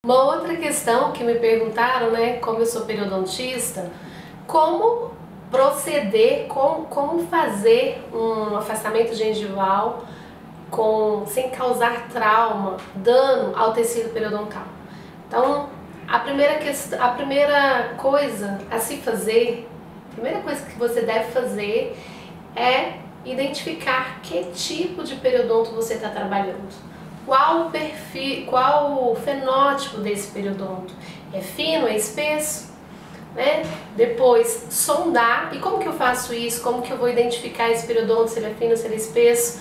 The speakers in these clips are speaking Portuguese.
Uma outra questão que me perguntaram, como eu sou periodontista, como proceder, como fazer um afastamento gengival sem causar trauma, dano ao tecido periodontal. Então, a primeira coisa a se fazer, a primeira coisa que você deve fazer é identificar que tipo de periodonto você está trabalhando. Qual o perfil, qual o fenótipo desse periodonto? É fino, é espesso? Depois, sondar. E como que eu faço isso? Como que eu vou identificar esse periodonto, se ele é fino, se ele é espesso?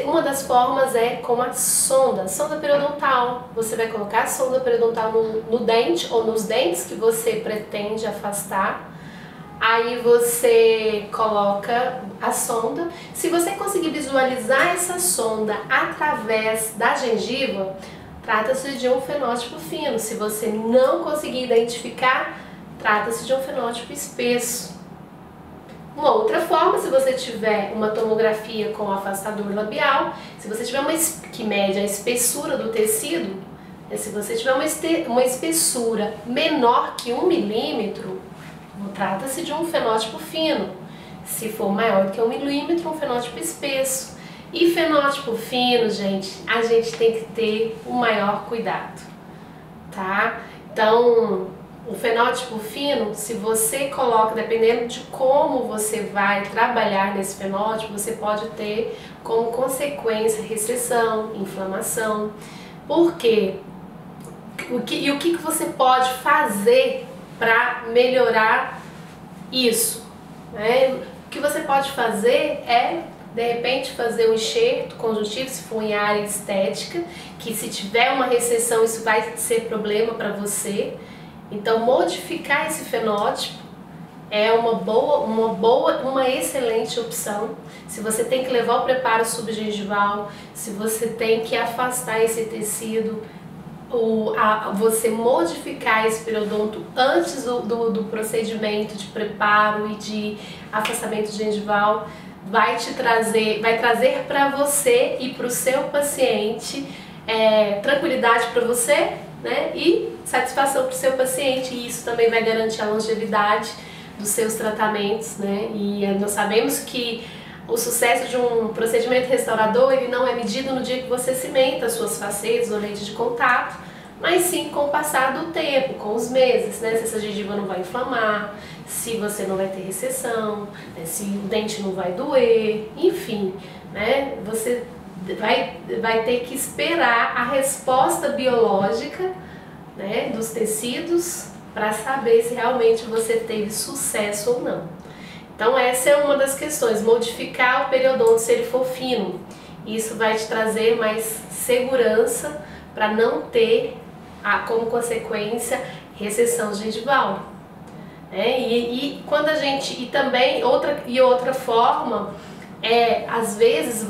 Uma das formas é com a sonda periodontal. Você vai colocar a sonda periodontal no dente ou nos dentes que você pretende afastar. Aí você coloca a sonda. Se você conseguir visualizar essa sonda através da gengiva, trata-se de um fenótipo fino. Se você não conseguir identificar, trata-se de um fenótipo espesso. Uma outra forma, se você tiver uma tomografia com afastador labial, se você tiver que mede a espessura do tecido, se você tiver uma espessura menor que 1 milímetro, trata-se de um fenótipo fino. Se for maior que 1 milímetro, um fenótipo espesso. E fenótipo fino, gente, a gente tem que ter o maior cuidado, tá? Então, o fenótipo fino, se você coloca, dependendo de como você vai trabalhar nesse fenótipo, você pode ter como consequência recessão, inflamação. Por quê? O que você pode fazer para melhorar isso? O que você pode fazer é, de repente, fazer um enxerto conjuntivo, se for em área estética, que se tiver uma recessão isso vai ser problema para você. Então, modificar esse fenótipo é uma excelente opção. Se você tem que levar o preparo subgengival, se você tem que afastar esse tecido, você modificar esse periodonto antes do procedimento de preparo e de afastamento gengival vai trazer para você e para o seu paciente tranquilidade para você, e satisfação para o seu paciente, e isso também vai garantir a longevidade dos seus tratamentos, E nós sabemos que o sucesso de um procedimento restaurador, ele não é medido no dia que você cimenta as suas facetas ou lente de contato, mas sim com o passar do tempo, com os meses, Se essa gengiva não vai inflamar, se você não vai ter recessão, se o dente não vai doer, enfim, Você vai ter que esperar a resposta biológica, dos tecidos para saber se realmente você teve sucesso ou não. Então essa é uma das questões, modificar o periodonto se ele for fino. Isso vai te trazer mais segurança para não ter como consequência recessão gengival. Também outra forma às vezes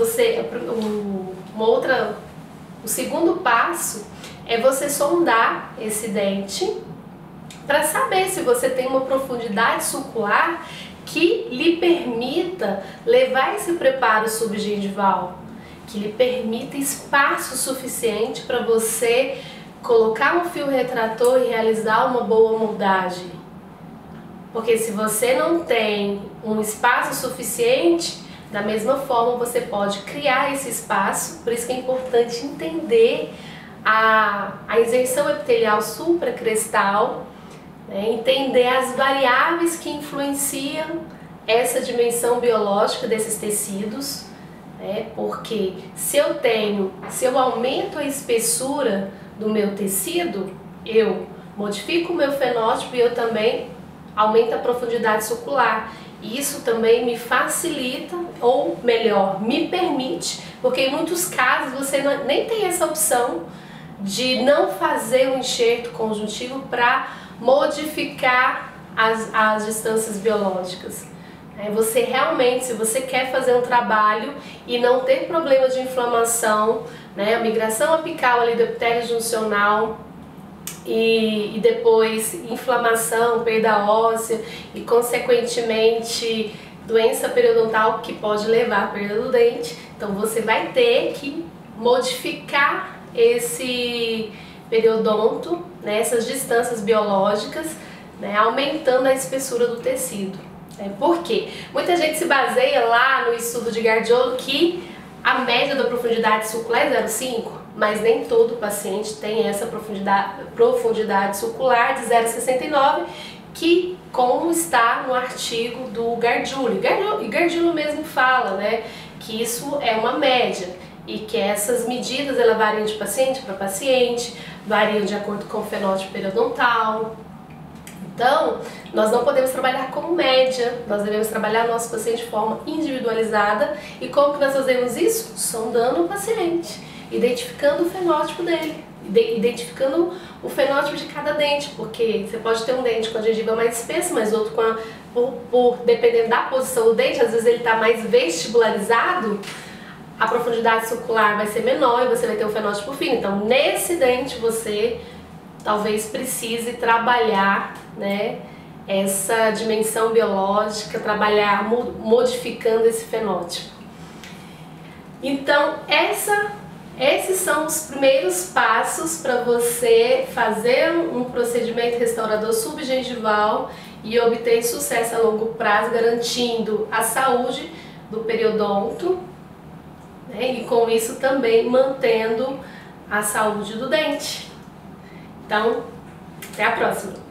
o segundo passo é você sondar esse dente para saber se você tem uma profundidade sucular que lhe permita levar esse preparo subgengival, que lhe permita espaço suficiente para você colocar um fio retrator e realizar uma boa moldagem. Porque se você não tem um espaço suficiente, da mesma forma você pode criar esse espaço. Por isso que é importante entender a isenção epitelial supracrestal, entender as variáveis que influenciam essa dimensão biológica desses tecidos, porque se eu aumento a espessura do meu tecido, eu modifico o meu fenótipo e eu também aumento a profundidade sucular. E isso também me facilita, ou melhor, me permite, porque em muitos casos você nem tem essa opção de não fazer um enxerto conjuntivo para modificar as distâncias biológicas. Você realmente, se você quer fazer um trabalho e não ter problema de inflamação, a migração apical ali do epitélio juncional e depois inflamação, perda óssea e consequentemente doença periodontal que pode levar à perda do dente, então você vai ter que modificar periodonto, né, essas distâncias biológicas, né, aumentando a espessura do tecido. Por quê? Muita gente se baseia lá no estudo de Gardiolo que a média da profundidade sulcular é 0,5, mas nem todo paciente tem essa profundidade sulcular de 0,69, que como está no artigo do Gargiulo. E Gargiulo mesmo fala, né, que isso é uma média e que essas medidas elas variam de paciente para paciente, variam de acordo com o fenótipo periodontal. Então, nós não podemos trabalhar como média, nós devemos trabalhar nosso paciente de forma individualizada. E como que nós fazemos isso? Sondando o paciente, identificando o fenótipo dele, identificando o fenótipo de cada dente, porque você pode ter um dente com a gengiva mais espessa, mas outro dependendo da posição do dente, às vezes ele está mais vestibularizado, a profundidade sulcular vai ser menor e você vai ter um fenótipo fino. Então, nesse dente você talvez precise trabalhar, né, essa dimensão biológica, trabalhar modificando esse fenótipo. Então, esses são os primeiros passos para você fazer um procedimento restaurador subgengival e obter sucesso a longo prazo, garantindo a saúde do periodonto, né, e com isso também mantendo a saúde do dente. Então, até a próxima!